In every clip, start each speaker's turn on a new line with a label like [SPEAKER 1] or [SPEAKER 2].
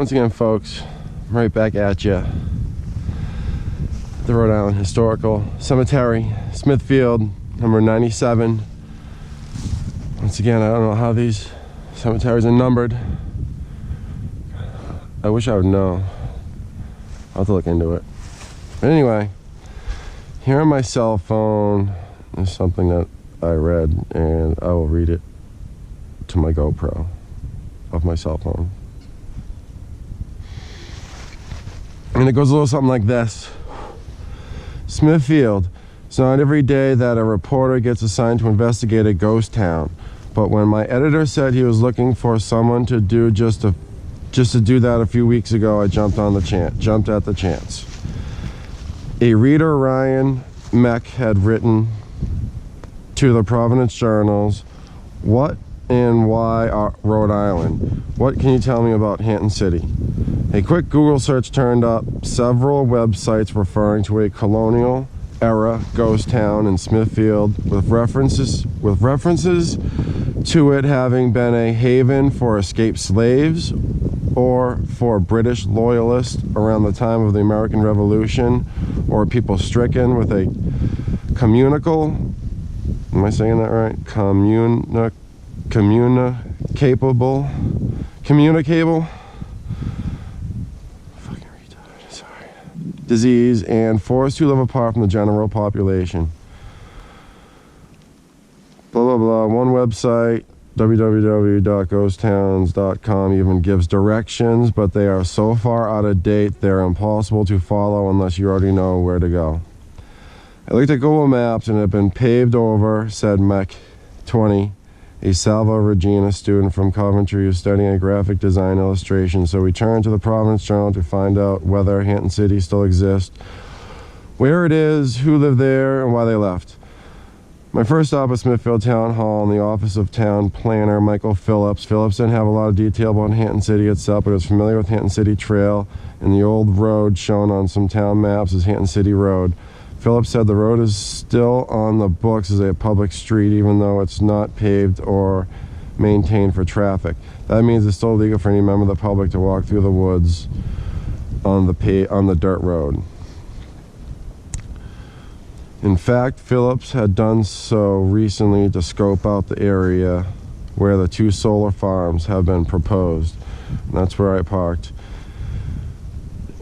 [SPEAKER 1] Once again, folks, I'm right back at you. The Rhode Island Historical Cemetery, Smithfield, number 97. Once again, I don't know how these cemeteries are numbered. I wish I would know. I'll have to look into it. But anyway, here on my cell phone is something that I read, and I will read it to my GoPro of my cell phone. And it goes a little something like this. Smithfield. It's not every day that a reporter gets assigned to investigate a ghost town. But when my editor said he was looking for someone to do just to do that a few weeks ago, I jumped at the chance. A reader, Ryan Meck, had written to the Providence Journals, "What and why Rhode Island? What can you tell me about Hanton City?" A quick Google search turned up several websites referring to a colonial era ghost town in Smithfield with references to it having been a haven for escaped slaves or for British loyalists around the time of the American Revolution, or people stricken with a communicable, am I saying that right? Communicable disease and forced to live apart from the general population. Blah, blah, blah. One website, www.ghosttowns.com, even gives directions, but they are so far out of date, they're impossible to follow unless you already know where to go. I looked at Google Maps and it had been paved over, said Mech 20, a Salva Regina student from Coventry who's studying a graphic design illustration. So we turned to the Providence Journal to find out whether Hanton City still exists, where it is, who lived there, and why they left. My first stop was Smithfield Town Hall in the office of town planner Michael Phillips. Phillips didn't have a lot of detail about Hanton City itself, but he was familiar with Hanton City Trail and the old road shown on some town maps as Hanton City Road. Phillips said the road is still on the books as a public street, even though it's not paved or maintained for traffic. That means it's still legal for any member of the public to walk through the woods on the dirt road. In fact, Phillips had done so recently to scope out the area where the 2 solar farms have been proposed. And that's where I parked.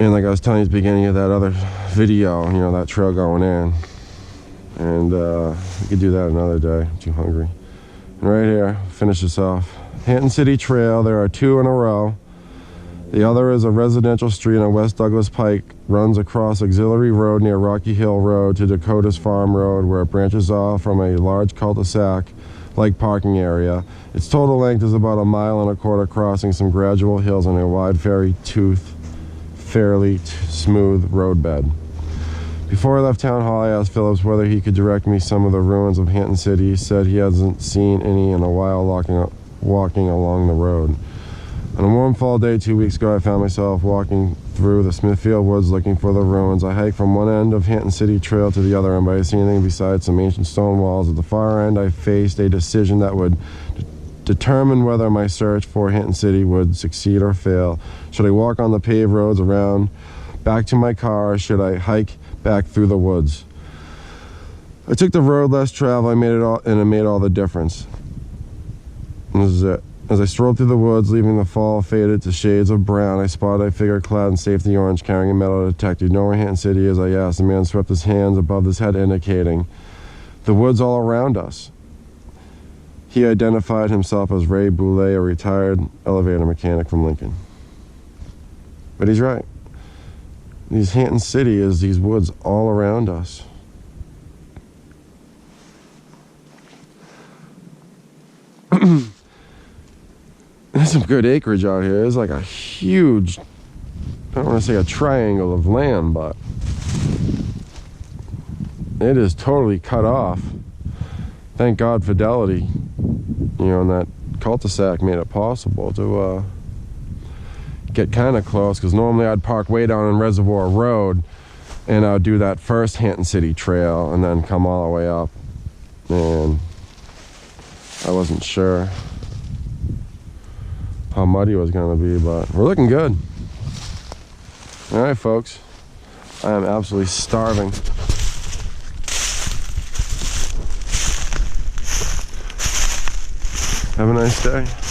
[SPEAKER 1] And like I was telling you at the beginning of that other video, you know, that trail going in. And we could do that another day. I'm too hungry. And right here, finish this off. Hanton City Trail, there are 2 in a row. The other is a residential street on West Douglas Pike, runs across Auxiliary Road near Rocky Hill Road to Dakota's Farm Road, where it branches off from a large cul-de-sac-like parking area. Its total length is about 1.25 miles, crossing some gradual hills on a wide fairly smooth roadbed. Before I left Town Hall, I asked Phillips whether he could direct me some of the ruins of Hanton City. He said he hasn't seen any in a while walking along the road. On a warm fall day 2 weeks ago, I found myself walking through the Smithfield woods looking for the ruins. I hiked from one end of Hanton City Trail to the other end, but I didn't see anything besides some ancient stone walls. At the far end, I faced a decision that would determine whether my search for Hanton City would succeed or fail. Should I walk on the paved roads around back to my car, or should I hike back through the woods? I took the road less traveled, and it made all the difference. And this is it. As I strolled through the woods, leaving the fall faded to shades of brown, I spotted a figure clad in safety orange carrying a metal detector. "You know where Hanton City is?" I asked. The man swept his hands above his head, indicating the woods all around us. He identified himself as Ray Boulay, a retired elevator mechanic from Lincoln. But he's right. Hanton City is these woods all around us. There's some good acreage out here. There's like a huge, I don't want to say a triangle of land, but it is totally cut off. Thank God Fidelity, you know, and that cul-de-sac made it possible to get kind of close, because normally I'd park way down on Reservoir Road and I'd do that first Hanton City Trail and then come all the way up, and I wasn't sure how muddy it was going to be, but we're looking good. All right, folks. I am absolutely starving. Have a nice day.